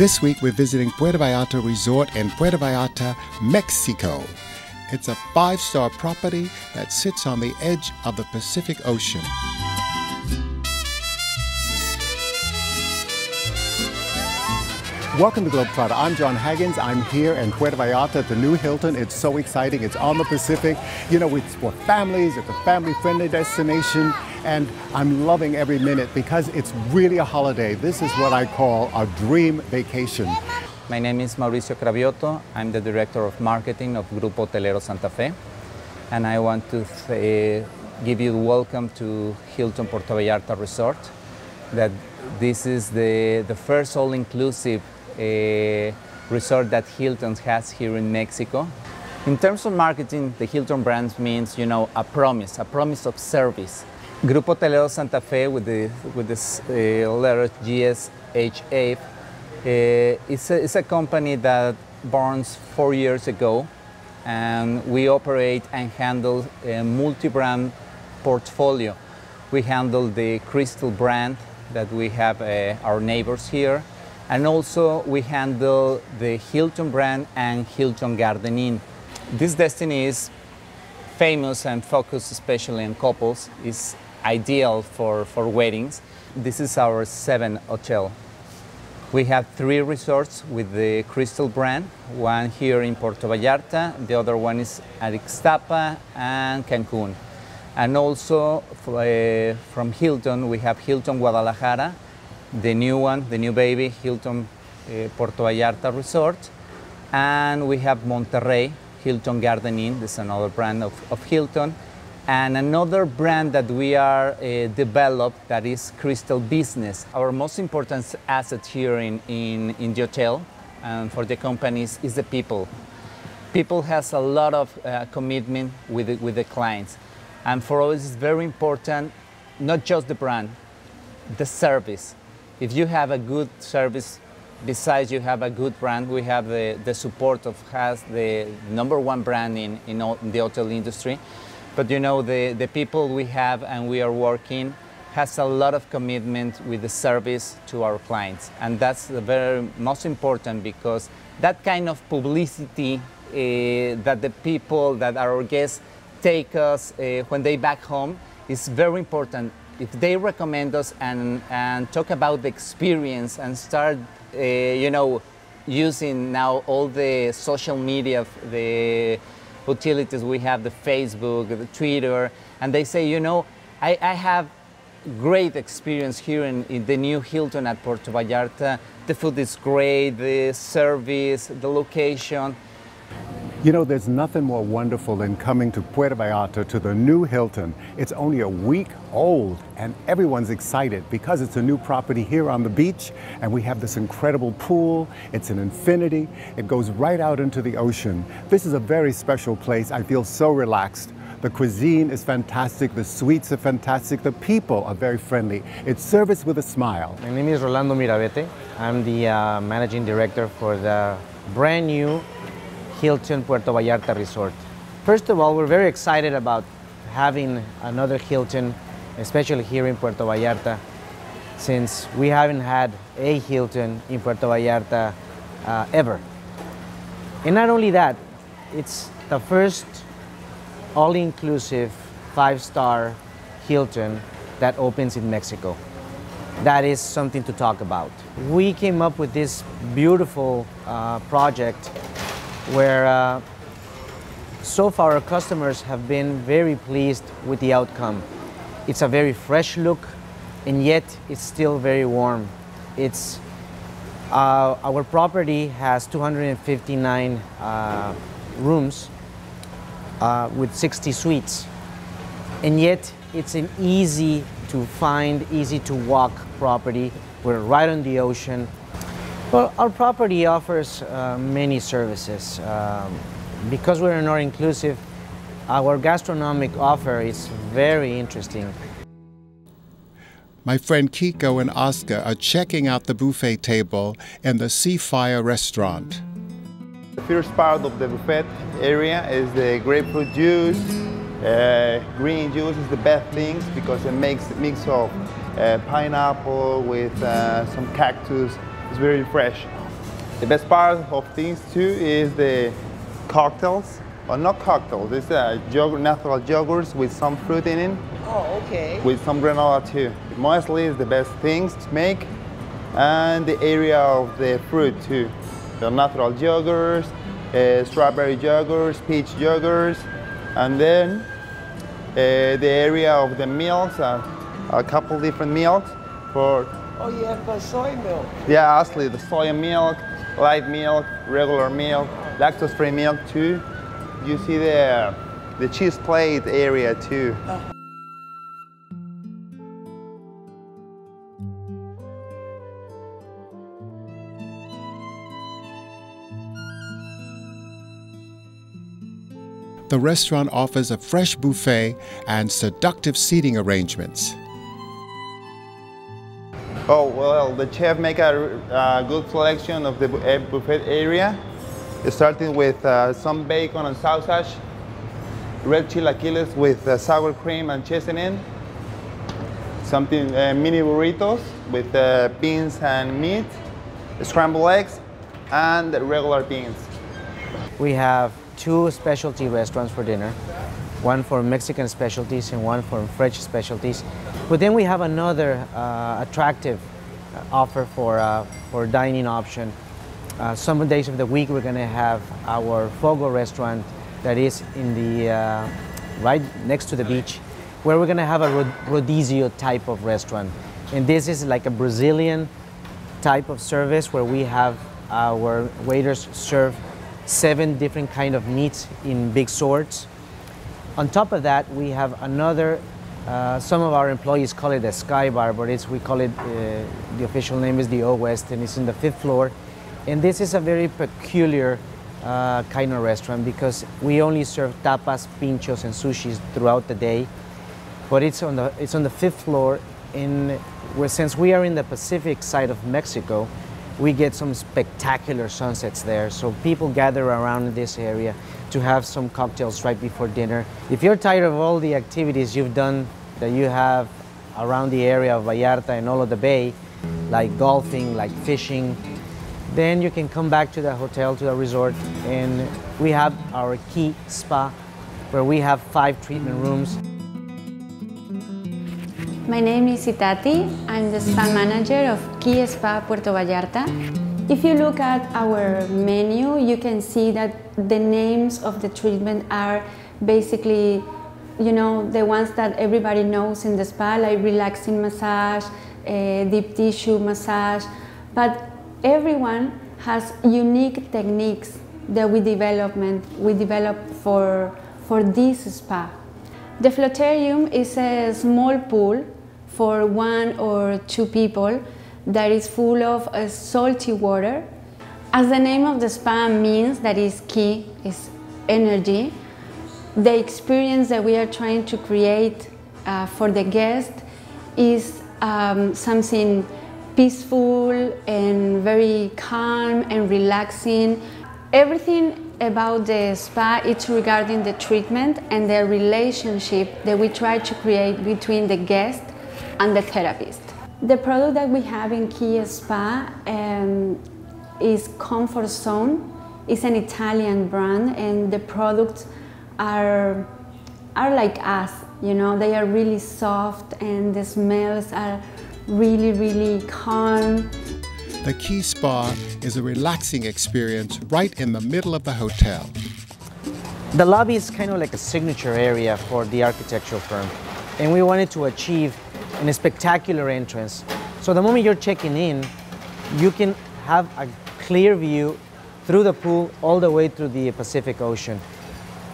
This week we're visiting Puerto Vallarta Resort in Puerto Vallarta, Mexico. It's a 5-star property that sits on the edge of the Pacific Ocean. Welcome to GlobeTrotter. I'm Jon Haggins. I'm here in Puerto Vallarta at the new Hilton. It's so exciting. It's on the Pacific. You know, it's for families. It's a family-friendly destination. And I'm loving every minute because it's really a holiday. This is what I call a dream vacation. My name is Mauricio Cravioto. I'm the Director of Marketing of Grupo Hotelero Santa Fe. And I want to give you welcome to Hilton Puerto Vallarta Resort. That this is the first all-inclusive resort that Hilton has here in Mexico. In terms of marketing, the Hilton brand means, you know, a promise of service. Grupo Hotelero Santa Fe with this letter GSHA is a company that born 4 years ago, and we operate and handle a multi-brand portfolio. We handle the Crystal brand that we have our neighbors here, and also we handle the Hilton brand and Hilton Garden Inn. This destiny is famous and focused especially on couples. It's ideal for weddings. This is our 7th hotel. We have 3 resorts with the Crystal brand, one here in Puerto Vallarta, the other one is at Ixtapa and Cancun. And also from Hilton, we have Hilton Guadalajara, the new one, the new baby, Hilton Puerto Vallarta Resort. And we have Monterrey, Hilton Garden Inn, this is another brand of Hilton. And another brand that we are developed, that is Crystal Business. Our most important asset here in the hotel and for the companies is the people. People has a lot of commitment with the clients. And for us, it's very important, not just the brand, the service. If you have a good service, besides you have a good brand, we have the support of has the #1 brand in the hotel industry. But you know, the people we have and we are working has a lot of commitment with the service to our clients. And that's the very most important, because that kind of publicity that the people, that our guests take us when they back home is very important. If they recommend us and talk about the experience and start, you know, using now all the social media, the utilities we have, the Facebook, the Twitter, and they say, you know, I have great experience here in the new Hilton at Puerto Vallarta. The food is great, the service, the location. You know, there's nothing more wonderful than coming to Puerto Vallarta, to the new Hilton. It's only a week old and everyone's excited because it's a new property here on the beach, and we have this incredible pool. It's an infinity. It goes right out into the ocean. This is a very special place. I feel so relaxed. The cuisine is fantastic. The suites are fantastic. The people are very friendly. It's service with a smile. My name is Rolando Mirabete. I'm the managing director for the brand new Hilton Puerto Vallarta Resort. First of all, we're very excited about having another Hilton, especially here in Puerto Vallarta, since we haven't had a Hilton in Puerto Vallarta ever. And not only that, it's the first all-inclusive 5-star Hilton that opens in Mexico. That is something to talk about. We came up with this beautiful project where so far our customers have been very pleased with the outcome. It's a very fresh look, and yet it's still very warm. Our property has 259 rooms with 60 suites, and yet it's an easy to find, easy to walk property. We're right on the ocean. Well, our property offers many services. Because we're an all-inclusive, our gastronomic offer is very interesting. My friend Kiko and Oscar are checking out the buffet table in the Seafire Restaurant. The first part of the buffet area is the grapefruit juice. Green juice is the best things because it makes a mix of pineapple with some cactus. It's very fresh. The best part of things too is the cocktails. Well, not cocktails, it's natural yogurts with some fruit in it. Oh, okay. With some granola too. Mostly is the best things to make. And the area of the fruit too. The natural yogurts, strawberry yogurts, peach yogurts, and then the area of the milks, a couple different milks for... Oh, you have soy milk. Yeah, actually the soy milk, light milk, regular milk, lactose-free milk too. You see the cheese plate area too. The restaurant offers a fresh buffet and seductive seating arrangements. Oh, well, the chef make a good selection of the buffet area, starting with some bacon and sausage, red chilaquiles with sour cream and cheese in it, something mini burritos with beans and meat, scrambled eggs, and regular beans. We have 2 specialty restaurants for dinner, one for Mexican specialties and one for French specialties. But then we have another attractive offer for dining option. Some days of the week we're going to have our Fogo restaurant that is in the right next to the beach, where we're going to have a rodizio type of restaurant. And this is like a Brazilian type of service where we have our waiters serve 7 different kind of meats in big swords. On top of that, we have another, some of our employees call it a sky bar, but we call it, the official name is the O West, and it's in the 5th floor. And this is a very peculiar kind of restaurant because we only serve tapas, pinchos, and sushis throughout the day. But it's on the 5th floor, and since we are in the Pacific side of Mexico, we get some spectacular sunsets there. So people gather around this area to have some cocktails right before dinner. If you're tired of all the activities you've done that you have around the area of Vallarta and all of the bay, like golfing, like fishing, then you can come back to the hotel, to the resort, and we have our Key Spa, where we have 5 treatment rooms. My name is Itati. I'm the spa manager of Key Spa Puerto Vallarta. If you look at our menu, you can see that the names of the treatment are basically, you know, the ones that everybody knows in the spa, like relaxing massage, deep tissue massage, but everyone has unique techniques that we develop for this spa. The floaterium is a small pool for 1 or 2 people that is full of salty water. As the name of the spa means, that is ki, is energy, the experience that we are trying to create for the guest is something peaceful and very calm and relaxing. Everything about the spa is regarding the treatment and the relationship that we try to create between the guest and the therapist. The product that we have in Key Spa is Comfort Zone. It's an Italian brand, and the products are like us, you know, they are really soft and the smells are really, really calm. The Key Spa is a relaxing experience right in the middle of the hotel. The lobby is kind of like a signature area for the architectural firm, and we wanted to achieve a spectacular entrance. So the moment you're checking in, you can have a clear view through the pool all the way through the Pacific Ocean.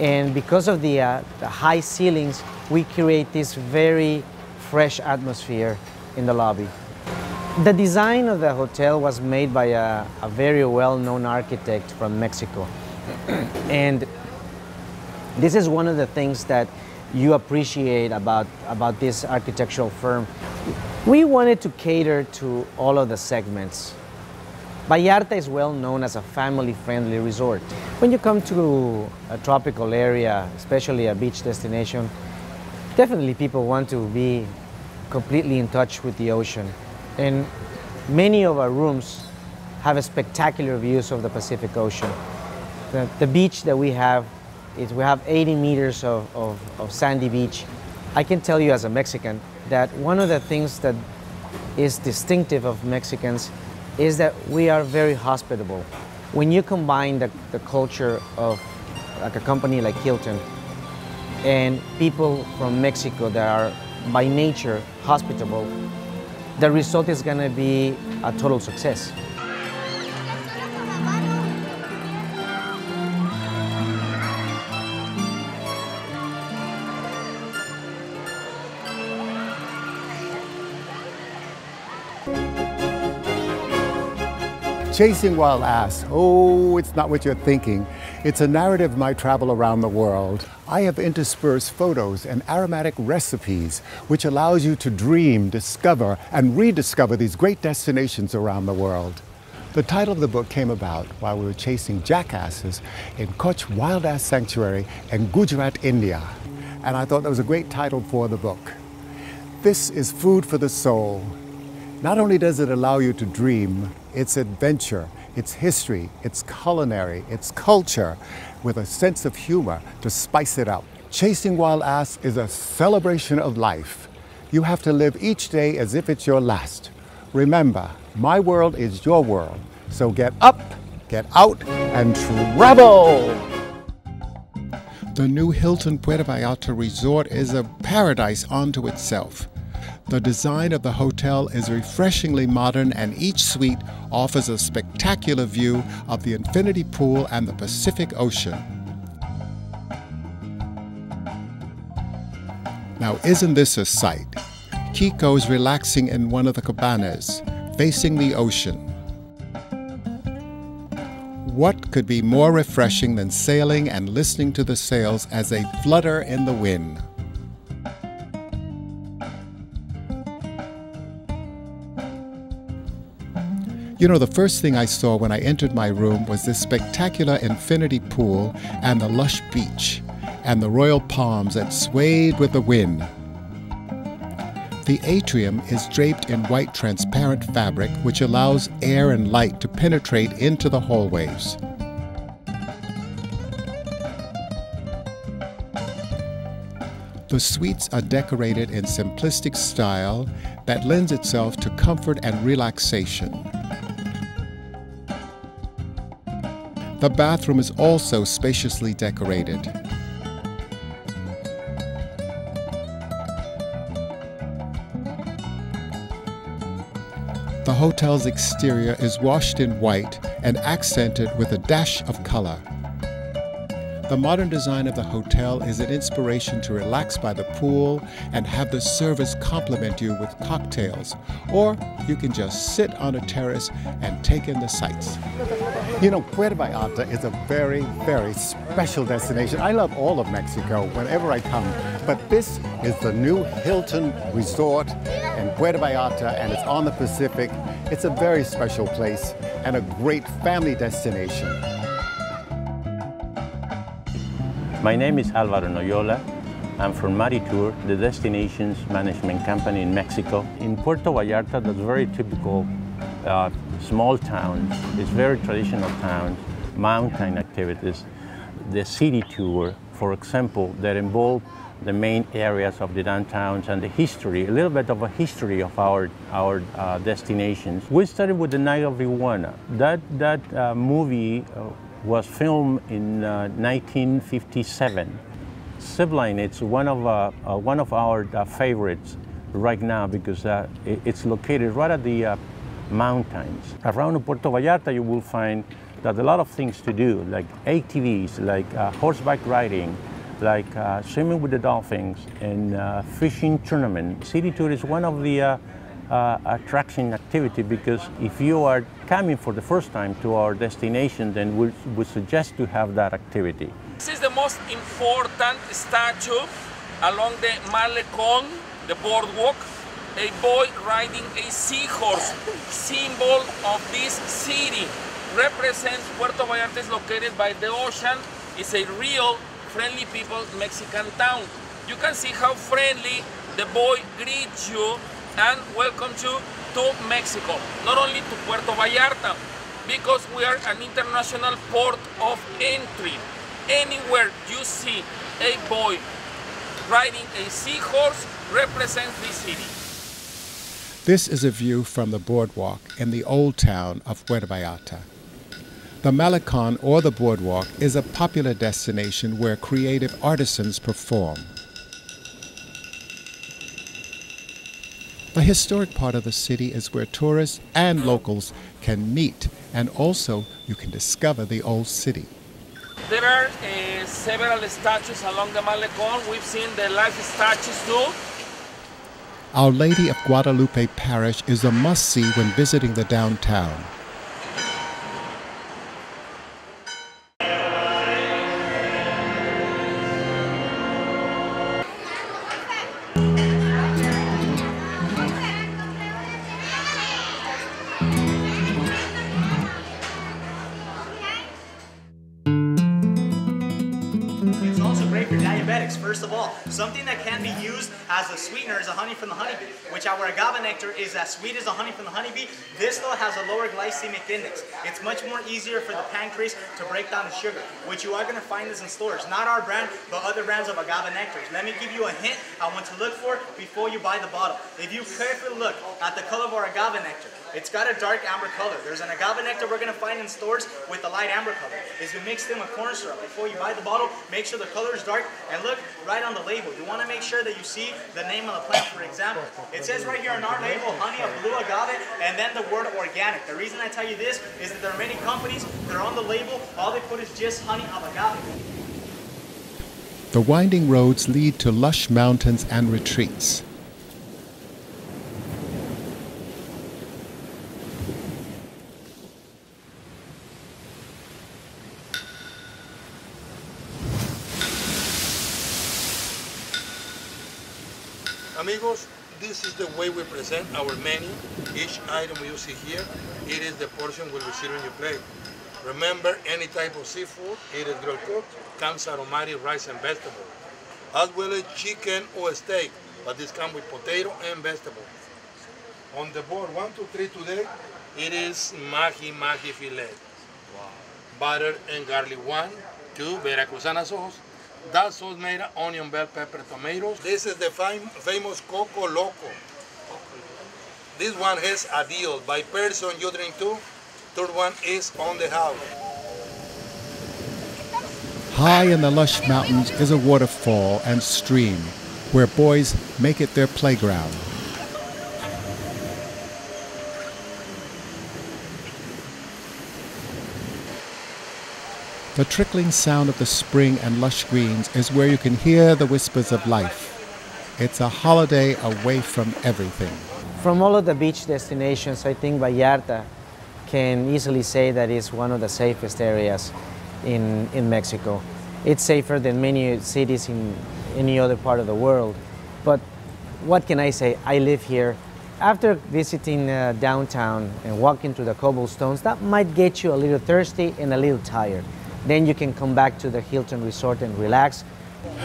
And because of the high ceilings, we create this very fresh atmosphere in the lobby. The design of the hotel was made by a very well-known architect from Mexico. And this is one of the things that you appreciate about this architectural firm. We wanted to cater to all of the segments. Vallarta is well known as a family-friendly resort. When you come to a tropical area, especially a beach destination, definitely people want to be completely in touch with the ocean. And many of our rooms have a spectacular views of the Pacific Ocean. The beach that we have is we have 80 meters of sandy beach. I can tell you as a Mexican that one of the things that is distinctive of Mexicans is that we are very hospitable. When you combine the culture of like a company like Hilton and people from Mexico that are by nature hospitable, the result is going to be a total success. Chasing Wild Ass, oh, it's not what you're thinking. It's a narrative of my travel around the world. I have interspersed photos and aromatic recipes, which allows you to dream, discover, and rediscover these great destinations around the world. The title of the book came about while we were chasing jackasses in Kutch Wild Ass Sanctuary in Gujarat, India. And I thought that was a great title for the book. This is food for the soul. Not only does it allow you to dream, it's adventure, it's history, it's culinary, it's culture, with a sense of humor to spice it up. Chasing Wild Ass is a celebration of life. You have to live each day as if it's your last. Remember, my world is your world, so get up, get out, and travel! The new Hilton Puerto Vallarta Resort is a paradise unto itself. The design of the hotel is refreshingly modern, and each suite offers a spectacular view of the infinity pool and the Pacific Ocean. Now, isn't this a sight? Kiko's relaxing in one of the cabanas, facing the ocean. What could be more refreshing than sailing and listening to the sails as they flutter in the wind? You know, the first thing I saw when I entered my room was this spectacular infinity pool and the lush beach and the royal palms that swayed with the wind. The atrium is draped in white transparent fabric, which allows air and light to penetrate into the hallways. The suites are decorated in simplistic style that lends itself to comfort and relaxation. The bathroom is also spaciously decorated. The hotel's exterior is washed in white and accented with a dash of color. The modern design of the hotel is an inspiration to relax by the pool and have the servers compliment you with cocktails, or you can just sit on a terrace and take in the sights. You know, Puerto Vallarta is a very, very special destination. I love all of Mexico whenever I come, but this is the new Hilton Resort in Puerto Vallarta, and it's on the Pacific. It's a very special place and a great family destination. My name is Álvaro Noyola. I'm from Maritour, the destinations management company in Mexico. In Puerto Vallarta, that's very typical small towns. It's very traditional towns, mountain activities. The city tour, for example, that involve the main areas of the downtowns and the history, a little bit of a history of our destinations. We started with the Night of Iguana. That movie was filmed in 1957. Sibling, it's one of our favorites right now because it's located right at the mountains. Around Puerto Vallarta, you will find that a lot of things to do, like ATVs, like horseback riding, like swimming with the dolphins, and fishing tournament. City tour is one of the attraction activity because if you are coming for the first time to our destination, then we suggest to have that activity. This is the most important statue along the Malecón, the Boardwalk. A boy riding a seahorse, symbol of this city, represents Puerto Vallarta is located by the ocean. It's a real friendly people Mexican town. You can see how friendly the boy greets you and welcomes you to Mexico, not only to Puerto Vallarta. because we are an international port of entry. Anywhere you see a boy riding a seahorse represents this city. This is a view from the Boardwalk in the old town of Puerto Vallarta. The Malecon, or the Boardwalk, is a popular destination where creative artisans perform. The historic part of the city is where tourists and locals can meet, and also you can discover the old city. There are several statues along the Malecon. We've seen the life statues too. Our Lady of Guadalupe Parish is a must-see when visiting the downtown. It's also great for diabetics. First of all, something that can be used as a sweetener is the honey from the honeybee, which our agave nectar is as sweet as the honey from the honeybee. This though has a lower glycemic index. It's much more easier for the pancreas to break down the sugar, which you are going to find this in stores. Not our brand, but other brands of agave nectars. Let me give you a hint I want to look for before you buy the bottle. If you carefully look at the color of our agave nectar, it's got a dark amber color. There's an agave nectar we're going to find in stores with a light amber color. Is you mix them with corn syrup. Before you buy the bottle, make sure the color is dark and look right on the label. You want to make sure that you see the name of the plant, for example. It says right here on our label, honey of blue agave, and then the word organic. The reason I tell you this is that there are many companies that are on the label, all they put is just honey of agave. The winding roads lead to lush mountains and retreats. Amigos, this is the way we present our menu. Each item you see here, it is the portion we'll receive in your plate. Remember, any type of seafood, it is grilled cooked, comes aromatic rice and vegetables, as well as chicken or steak, but this comes with potato and vegetables. On the board, 1, 2, 3 today, it is mahi filet. Wow. Butter and garlic 1, 2, Veracruzana sauce. That sauce made of onion, bell pepper, tomatoes. This is the famous Coco Loco. This one has a deal. By person, you drink 2. Third one is on the house. High in the lush mountains is a waterfall and stream where boys make it their playground. The trickling sound of the spring and lush greens is where you can hear the whispers of life. It's a holiday away from everything. From all of the beach destinations, I think Vallarta can easily say that it's one of the safest areas in Mexico. It's safer than many cities in any other part of the world. But what can I say? I live here. After visiting downtown and walking through the cobblestones, that might get you a little thirsty and a little tired. Then you can come back to the Hilton Resort and relax.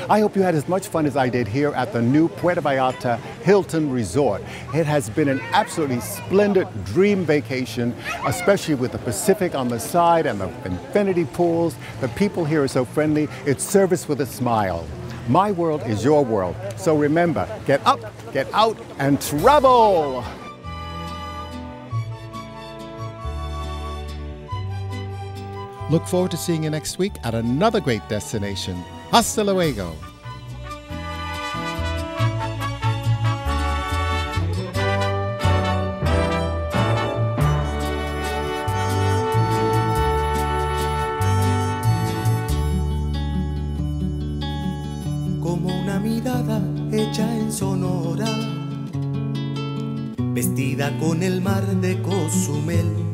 I hope you had as much fun as I did here at the new Puerto Vallarta Hilton Resort. It has been an absolutely splendid dream vacation, especially with the Pacific on the side and the infinity pools. The people here are so friendly. It's service with a smile. My world is your world. So remember, get up, get out, and travel! Look forward to seeing you next week at another great destination. Hasta luego. Como una mirada hecha en Sonora, vestida con el mar de Cozumel.